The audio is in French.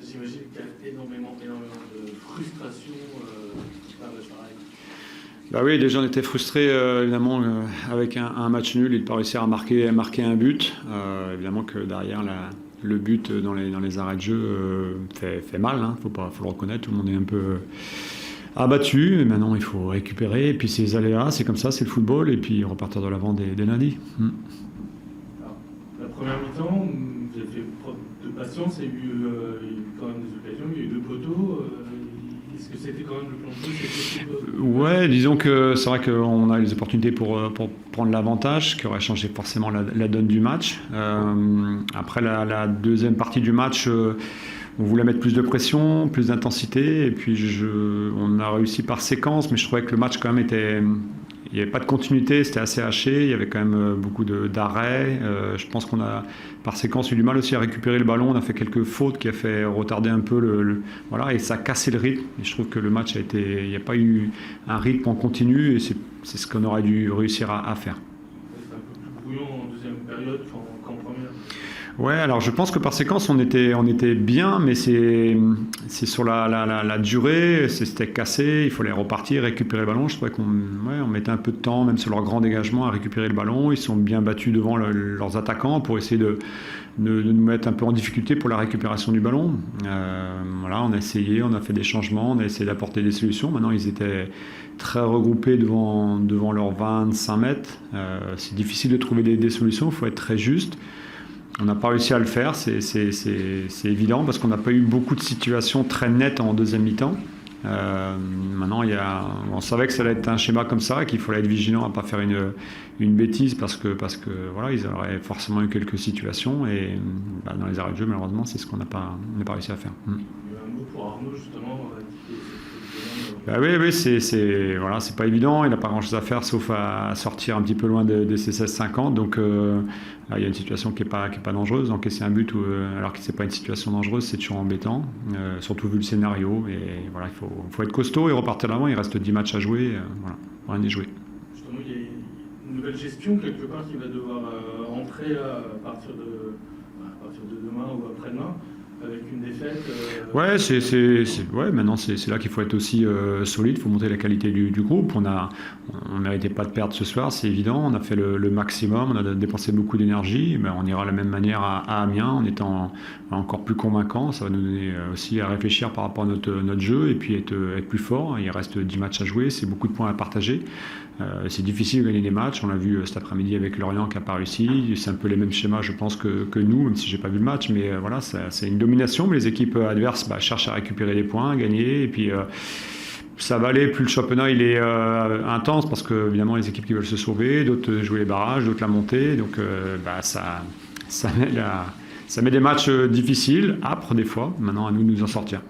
j'imagine qu'il y a énormément de frustration par le travail. Bah oui, déjà on était frustrés évidemment avec un match nul et de ne pas réussir à marquer un but. Évidemment que derrière le but dans les arrêts de jeu fait mal, hein. Faut le reconnaître, tout le monde est un peu abattu. Et maintenant il faut récupérer et puis c'est les aléas, c'est comme ça, c'est le football et puis repartir de l'avant dès lundi. Alors, la première mi-temps, vous avez fait preuve de patience, il y a eu quand même des occasions, il y a eu 2 poteaux. Est-ce que c'était quand même le plan de jeu? Ouais, disons que c'est vrai qu'on a les opportunités pour prendre l'avantage, qui aurait changé forcément la donne du match. Après la deuxième partie du match, on voulait mettre plus de pression, plus d'intensité, et puis on a réussi par séquence, mais je trouvais que le match quand même il n'y avait pas de continuité, c'était assez haché, il y avait quand même beaucoup d'arrêts. Je pense qu'on a, par séquence, eu du mal aussi à récupérer le ballon. On a fait quelques fautes qui a fait retarder un peu voilà, et ça a cassé le rythme. Et je trouve que le match il n'y a pas eu un rythme en continu, et c'est ce qu'on aurait dû réussir à faire. C'est un peu plus brouillon en deuxième période qu'en première. Ouais, alors je pense que par séquence on était bien, mais c'est sur la durée, c'était cassé, il fallait repartir, récupérer le ballon. Je trouvais on mettait un peu de temps, même sur leur grand dégagement, à récupérer le ballon. Ils sont bien battus devant leurs attaquants pour essayer de nous mettre un peu en difficulté pour la récupération du ballon. Voilà, on a essayé, on a fait des changements, on a essayé d'apporter des solutions. Maintenant ils étaient très regroupés devant leurs 25 mètres. C'est difficile de trouver des solutions, il faut être très juste. On n'a pas réussi à le faire, c'est évident, parce qu'on n'a pas eu beaucoup de situations très nettes en deuxième mi-temps. Maintenant, on savait que ça allait être un schéma comme ça, et qu'il fallait être vigilant à ne pas faire une bêtise, parce que voilà, ils auraient forcément eu quelques situations, et dans les arrêts de jeu, malheureusement, c'est ce qu'on n'a pas réussi à faire. Il y a un mot pour Arnaud, justement. Oui, c'est pas évident, il n'a pas grand chose à faire sauf à sortir un petit peu loin de ses 16-50, donc il y a une situation qui est pas dangereuse, encaisser un but alors que c'est pas une situation dangereuse, c'est toujours embêtant, surtout vu le scénario, et voilà, il faut être costaud et repartir de l'avant. Il reste 10 matchs à jouer, voilà, rien n'est joué. Justement, il y a une nouvelle gestion quelque part qui va devoir entrer à partir de demain ou après-demain, avec une défaite. Maintenant c'est là qu'il faut être aussi solide, il faut monter la qualité du groupe. On méritait pas de perdre ce soir, c'est évident. On a fait le maximum, on a dépensé beaucoup d'énergie, mais on ira de la même manière à Amiens en étant encore plus convaincant. Ça va nous donner aussi à réfléchir par rapport à notre jeu, et puis être plus fort. Il reste 10 matchs à jouer, c'est beaucoup de points à partager. C'est difficile de gagner des matchs, on l'a vu cet après-midi avec Lorient qui n'a pas réussi. C'est un peu les mêmes schémas, je pense, que nous, même si j'ai pas vu le match, mais voilà, c'est une domination, mais les équipes adverses cherchent à récupérer des points, à gagner, et puis ça va aller. Plus le championnat il est intense, parce que évidemment les équipes qui veulent se sauver, d'autres jouer les barrages, d'autres la montée, donc ça met des matchs difficiles, âpres des fois. Maintenant à nous de nous en sortir.